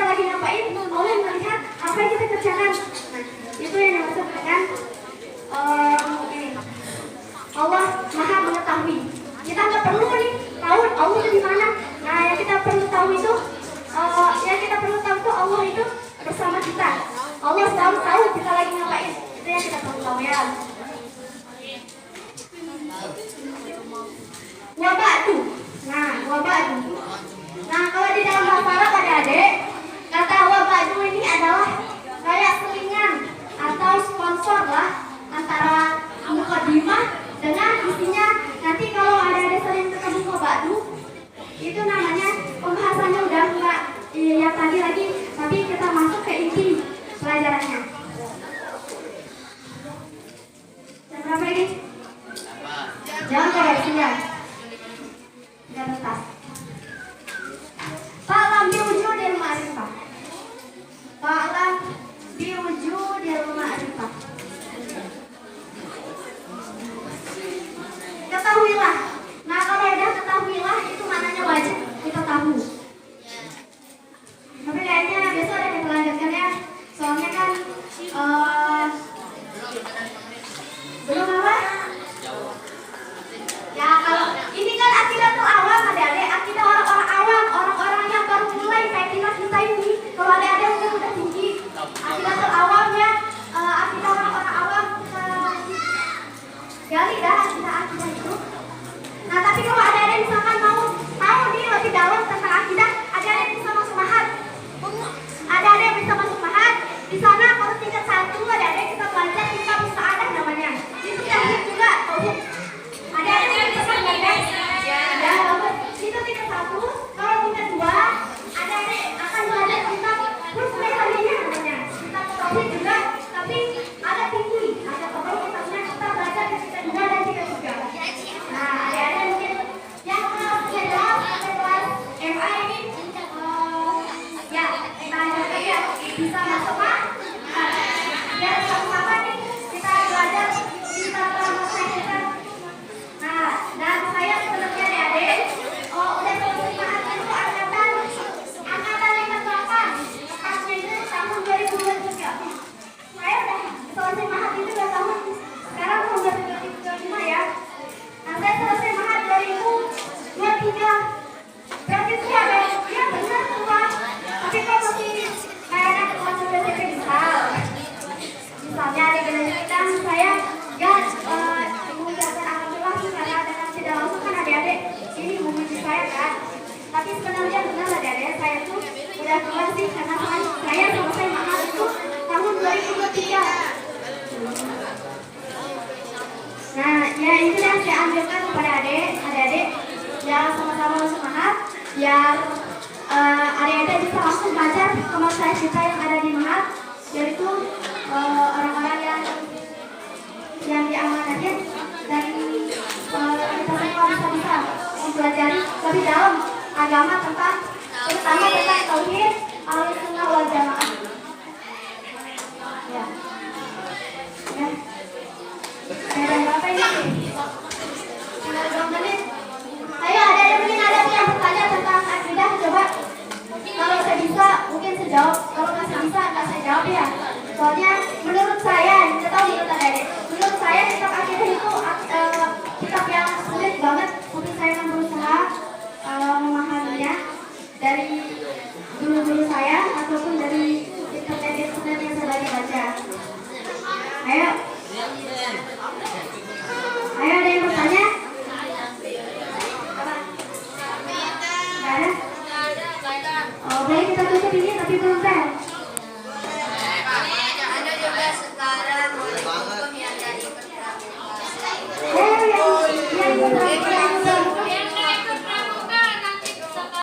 kita lagi ngapain, Allah melihat apa yang kita kerjakan. Nah, itu yang dimaksud dengan ini. Allah Maha mengetahui. Kita nggak perlu nih tahu Allah itu di mana. Nah, yang kita perlu tahu itu Allah itu bersama kita. Allah selalu tahu kita lagi ngapain. Itu yang kita perlu tahu ya. Wabadu. Nah, wabadu. Nah, kalau di dalam bahasa Arab adik-adik, kata wabadu ini adalah kayak selingan atau sponsor lah antara mukadimah dengan isinya. Nanti kalau ada sering ketemu wabadu, itu namanya pembahasannya udah enggak yang tadi lagi, tapi kita masuk ke inti pelajarannya. Jam berapa ini? Jangan koreksi ya. Udah tuntas. Fa'lam biwujudil ma'rifah. Fa'lam biwujudil ma'rifah. Ketahuilah. Nah, kalau udah ketahuilah itu maknanya wajib kita tahu. Tapi kayaknya besok ada yang melanjutkan ya. Soalnya kan belum apa? Ya, kalau ini kan akidatul awam adik-adik, akidah orang-orang awam, orang-orang yang baru mulai kayak kita ini. Kalau adik-adik mungkin udah tinggi akidatul awam ya, akidah orang-orang awam gali dah akidah itu. Nah, tapi kalau adik-adik misalkan mau tahu nih lebih dalam tentang akidah, adik-adik bisa masuk mahat. Adik-adik bisa masuk mahat. Di sana kalau tingkat 1 adik-adik kita belajar kitab Musta'adah namanya. Itu tauhid juga, tauhid. Adik-adik bisa belajar. Ya, bagus. Itu tingkat 1. Kalau tingkat 2, adik-adik akan belajar kitab Husnul namanya. Kitab tauhid juga, tapi agak tinggi. Agak tebal kitabnya, kita belajar di tingkat 2 dan tingkat 3. Nah, adik-adik mungkin yang kelas MA ini ya, kita ajarkan ya bisa masuk Pak. Biar sama-sama nih kita belajar kita menyelesaikan. Nah, dan saya sebenarnya adik-adik udah selesai mahat itu angkatan 58. Tepatnya itu tahun 2023. Saya udah selesai mahat itu udah tahun sekarang tahun 2025 ya. Nah, saya selesai mahat 2023. Berarti sih ada ya benar tua. Tapi kalau masih kayak anak kelas SMP misalnya ada kelanjutan saya ya mengucapkan alhamdulillah sih karena dengan tidak langsung kan adik-adik ini memuji saya kan. Tapi sebenarnya benar adik-adik saya tuh udah tua sih karena saya selesai mahal itu tahun 2023. Nah, ya itu yang saya anjurkan kepada adik-adik yang sama-sama masuk mahal biar adik-adik bisa langsung belajar ke masyarakat kita yang ada di mahal, yaitu orang-orang yang diamanatin dan kita semua bisa mempelajari lebih dalam agama terutama tentang tauhid Ahlussunnah wal Jamaah. Ya. Ya. Ada berapa ini? Tinggal 2 menit. Ayo, ada yang mungkin ada yang bertanya tentang akidah, coba. Kalau saya bisa, mungkin saya jawab. Kalau nggak saya bisa, nggak saya jawab ya. Soalnya menurut saya, kita tahu menurut adik-adik. Menurut saya kitab akidah itu kitab yang sulit banget. Mungkin saya akan berusaha memahaminya dari guru-guru saya ataupun dari internet yang saya lagi baca. Ayo. Ayo, ada yang bertanya? Ada? Oh, boleh kita